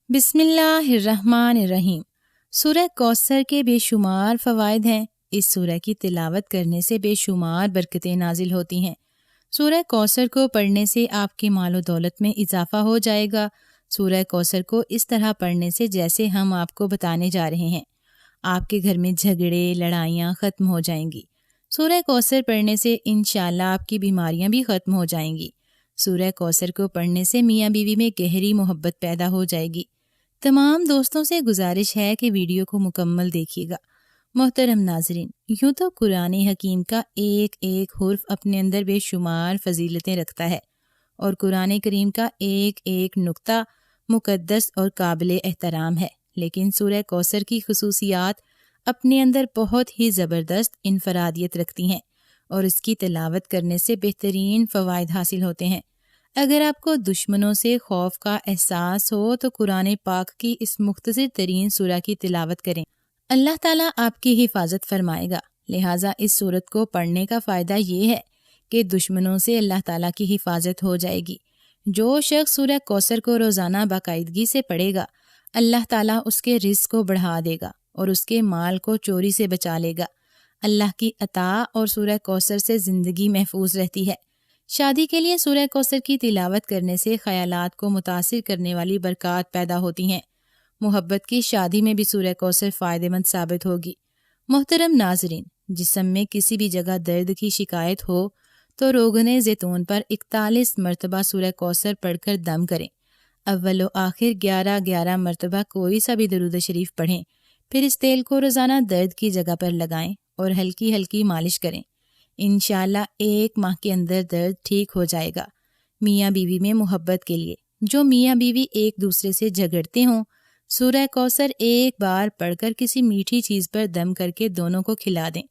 بسم اللہ الرحمن الرحیم۔ سورہ کوثر کے بے شمار فوائد ہیں۔ اس سورہ کی تلاوت کرنے سے بے شمار برکتیں نازل ہوتی ہیں۔ سورہ کوثر کو پڑھنے سے آپ کے مال و دولت میں اضافہ ہو جائے گا۔ سورہ کوثر کو اس طرح پڑھنے سے جیسے ہم آپ کو بتانے جا رہے ہیں، آپ کے گھر میں جھگڑے لڑائیاں ختم ہو جائیں گی۔ سورہ کوثر پڑھنے سے انشاءاللہ آپ کی بیماریاں بھی ختم ہو جائیں گی۔ سورہ کوثر کو پڑھنے سے میاں بیوی میں گہری محبت پیدا ہو جائے گی۔ تمام دوستوں سے گزارش ہے کہ ویڈیو کو مکمل دیکھیے گا۔ محترم ناظرین، یوں تو قرآن حکیم کا ایک ایک حرف اپنے اندر بے شمار فضیلتیں رکھتا ہے، اور قرآن کریم کا ایک ایک نقطہ مقدس اور قابل احترام ہے، لیکن سورہ کوثر کی خصوصیات اپنے اندر بہت ہی زبردست انفرادیت رکھتی ہیں، اور اس کی تلاوت کرنے سے بہترین فوائد حاصل ہوتے ہیں۔ اگر آپ کو دشمنوں سے خوف کا احساس ہو تو قرآن پاک کی اس مختصر ترین سورہ کی تلاوت کریں، اللہ تعالیٰ آپ کی حفاظت فرمائے گا۔ لہٰذا اس سورت کو پڑھنے کا فائدہ یہ ہے کہ دشمنوں سے اللہ تعالیٰ کی حفاظت ہو جائے گی۔ جو شخص سورہ کوثر کو روزانہ باقاعدگی سے پڑھے گا، اللہ تعالیٰ اس کے رزق کو بڑھا دے گا اور اس کے مال کو چوری سے بچا لے گا۔ اللہ کی عطا اور سورہ کوثر سے زندگی محفوظ رہتی ہے۔ شادی کے لیے سورہ کوثر کی تلاوت کرنے سے خیالات کو متاثر کرنے والی برکات پیدا ہوتی ہیں۔ محبت کی شادی میں بھی سورہ کوثر فائدہ مند ثابت ہوگی۔ محترم ناظرین، جسم میں کسی بھی جگہ درد کی شکایت ہو تو روغن زیتون پر 41 مرتبہ سورہ کوثر پڑھ کر دم کریں۔ اول و آخر 11 مرتبہ کوئی سا بھی درود شریف پڑھیں، پھر اس تیل کو روزانہ درد کی جگہ پر لگائیں اور ہلکی ہلکی مالش کریں۔ انشاءاللہ 1 ماہ کے اندر درد ٹھیک ہو جائے گا۔ میاں بیوی میں محبت کے لیے جو میاں بیوی ایک دوسرے سے جھگڑتے ہوں، سورہ کوثر ایک بار پڑھ کر کسی میٹھی چیز پر دم کر کے دونوں کو کھلا دیں۔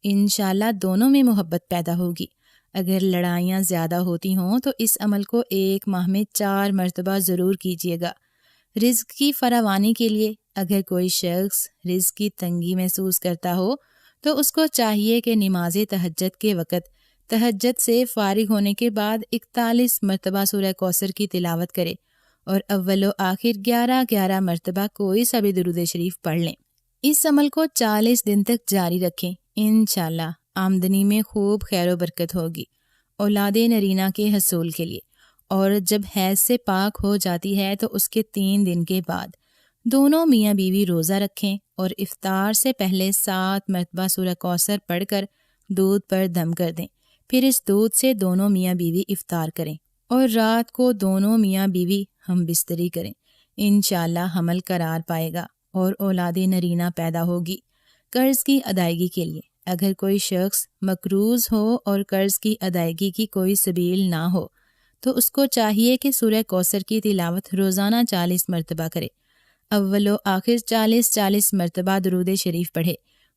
انشاءاللہ دونوں میں محبت پیدا ہوگی۔ اگر لڑائیاں زیادہ ہوتی ہوں تو اس عمل کو 1 ماہ میں 4 مرتبہ ضرور کیجیے گا۔ رزق کی فراوانی کے لیے اگر کوئی شخص رزق کی تنگی محسوس کرتا ہو تو اس کو چاہیے کہ نماز تہجد کے وقت تہجد سے فارغ ہونے کے بعد 41 مرتبہ سورہ کوثر کی تلاوت کرے اور اول و آخر 11 مرتبہ کوئی سا بھی درود شریف پڑھ لیں۔ اس عمل کو 40 دن تک جاری رکھیں۔ انشاءاللہ آمدنی میں خوب خیر و برکت ہوگی، اولاد نرینہ کے حصول کے لیے۔ اور جب حیض سے پاک ہو جاتی ہے تو اس کے 3 دن کے بعد دونوں میاں بیوی روزہ رکھیں اور افطار سے پہلے 7 مرتبہ سورہ کوثر پڑھ کر دودھ پر دم کر دیں۔ پھر اس دودھ سے دونوں میاں بیوی افطار کریں اور رات کو دونوں میاں بیوی ہم بستری کریں۔ انشاءاللہ حمل قرار پائے گا اور اولاد نرینہ پیدا ہوگی۔ قرض کی ادائیگی کے لیے اگر کوئی شخص مقروض ہو اور قرض کی ادائیگی کی کوئی سبیل نہ ہو تو اس کو چاہیے کہ سورہ کوثر کی تلاوت روزانہ 40 مرتبہ کرے۔ اول و آخر 40 مرتبہ درود شریف پڑھے،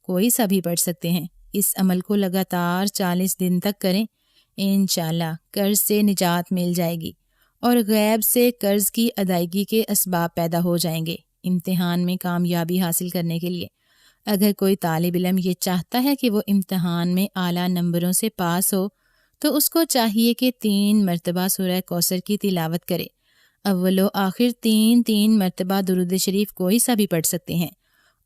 کوئی سا بھی پڑھ سکتے ہیں۔ اس عمل کو لگاتار 40 دن تک کریں۔ انشاءاللہ قرض سے نجات مل جائے گی اور غیب سے قرض کی ادائیگی کے اسباب پیدا ہو جائیں گے۔ امتحان میں کامیابی حاصل کرنے کے لیے اگر کوئی طالب علم یہ چاہتا ہے کہ وہ امتحان میں اعلیٰ نمبروں سے پاس ہو تو اس کو چاہیے کہ 3 مرتبہ سورہ کوثر کی تلاوت کرے۔ اول و آخر 3 مرتبہ درود شریف کوئی سا بھی پڑھ سکتے ہیں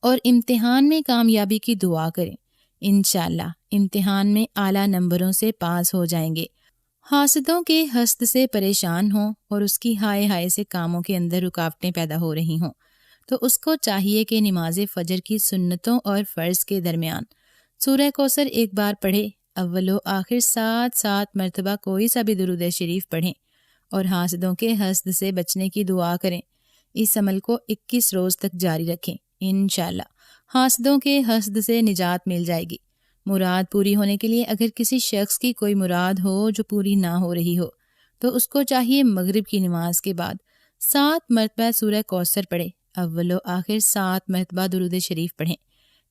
اور امتحان میں کامیابی کی دعا کریں۔ انشاءاللہ امتحان میں اعلیٰ نمبروں سے پاس ہو جائیں گے۔ حاسدوں کے حسد سے پریشان ہوں اور اس کی ہائے سے کاموں کے اندر رکاوٹیں پیدا ہو رہی ہوں تو اس کو چاہیے کہ نماز فجر کی سنتوں اور فرض کے درمیان سورہ کوثر ایک بار پڑھے، اول و آخر 7 مرتبہ کوئی سا بھی درود شریف پڑھیں اور حاسدوں کے حسد سے بچنے کی دعا کریں۔ اس عمل کو 21 روز تک جاری رکھیں۔ انشاءاللہ حاسدوں کے حسد سے نجات مل جائے گی۔ مراد پوری ہونے کے لیے اگر کسی شخص کی کوئی مراد ہو جو پوری نہ ہو رہی ہو تو اس کو چاہیے مغرب کی نماز کے بعد 7 مرتبہ سورہ کوثر پڑھے، اول و آخر 7 مرتبہ درود شریف پڑھیں،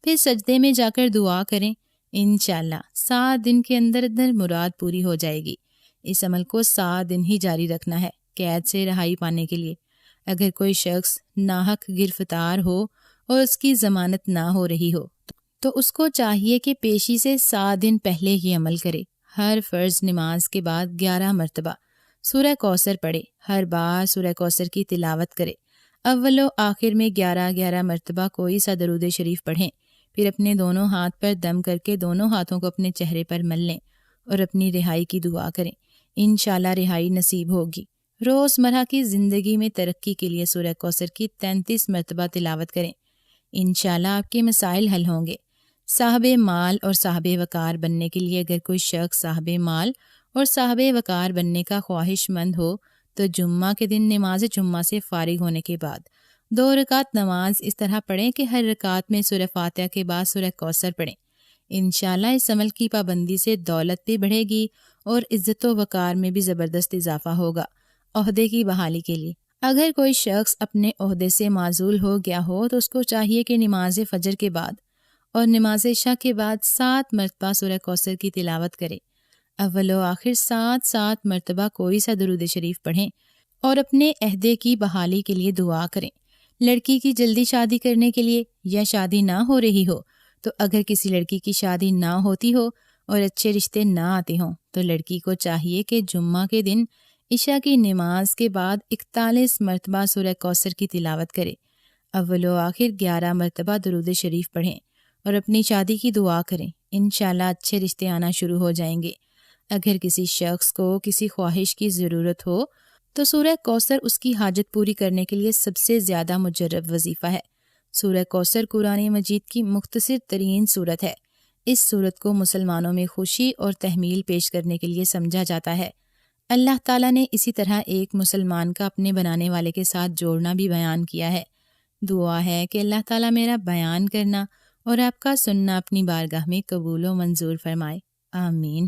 پھر سجدے میں جا کر دعا کریں۔ انشاءاللہ 7 دن کے اندر مراد پوری ہو جائے گی۔ اس عمل کو 7 دن ہی جاری رکھنا ہے قید سے رہائی پانے کے لیے۔ اگر کوئی شخص ناحق گرفتار ہو اور اس کی ضمانت نہ ہو رہی ہو تو اس کو چاہیے کہ پیشی سے 7 دن پہلے ہی عمل کرے۔ ہر فرض نماز کے بعد 11 مرتبہ سورہ کوثر پڑھے، ہر بار سورہ کوثر کی تلاوت کرے۔ اول و آخر میں 11 مرتبہ کوئی سا درود شریف پڑھیں، پھر اپنے دونوں ہاتھ پر دم کر کے دونوں ہاتھوں کو اپنے چہرے پر مل لیں اور اپنی رہائی کی دعا کریں۔ انشاءاللہ رہائی نصیب ہوگی۔ روزمرہ کی زندگی میں ترقی کے لیے سورہ کوثر کی 33 مرتبہ تلاوت کریں، انشاءاللہ آپ کے مسائل حل ہوں گے۔ صاحب مال اور صاحب وقار بننے کے لیے اگر کوئی شخص صاحب مال اور صاحب وقار بننے کا خواہش مند ہو تو جمعہ کے دن نماز جمعہ سے فارغ ہونے کے بعد 2 رکعت نماز اس طرح پڑھیں کہ ہر رکعت میں سورہ فاتحہ کے بعد سورہ کوثر پڑھیں۔ انشاءاللہ اس عمل کی پابندی سے دولت بھی بڑھے گی اور عزت و وقار میں بھی زبردست اضافہ ہوگا۔ عہدے کی بحالی کے لیے اگر کوئی شخص اپنے عہدے سے معزول ہو گیا ہو تو اس کو چاہیے کہ نماز فجر کے بعد اور نماز عشاء کے بعد 7 مرتبہ سورہ کوثر کی تلاوت کرے۔ اول و آخر 7 مرتبہ کوئی سا درود شریف پڑھیں اور اپنے عہدے کی بحالی کے لیے دعا کریں۔ لڑکی کی جلدی شادی کرنے کے لیے یا شادی نہ ہو رہی ہو تو اگر کسی لڑکی کی شادی نہ ہوتی ہو اور اچھے رشتے نہ آتے ہوں تو لڑکی کو چاہیے کہ جمعہ کے دن عشاء کی نماز کے بعد 41 مرتبہ سورہ کوثر کی تلاوت کرے، اول و آخر 11 مرتبہ درود شریف پڑھیں اور اپنی شادی کی دعا کریں۔ انشاءاللہ اچھے رشتے آنا شروع ہو جائیں گے۔ اگر کسی شخص کو کسی خواہش کی ضرورت ہو تو سورہ کوثر اس کی حاجت پوری کرنے کے لیے سب سے زیادہ مجرب وظیفہ ہے۔ سورہ کوثر قرآن مجید کی مختصر ترین سورت ہے۔ اس سورت کو مسلمانوں میں خوشی اور تحمیل پیش کرنے کے لیے سمجھا جاتا ہے۔ اللہ تعالیٰ نے اسی طرح ایک مسلمان کا اپنے بنانے والے کے ساتھ جوڑنا بھی بیان کیا ہے۔ دعا ہے کہ اللہ تعالیٰ میرا بیان کرنا اور آپ کا سننا اپنی بارگاہ میں قبول و منظور فرمائے، آمین۔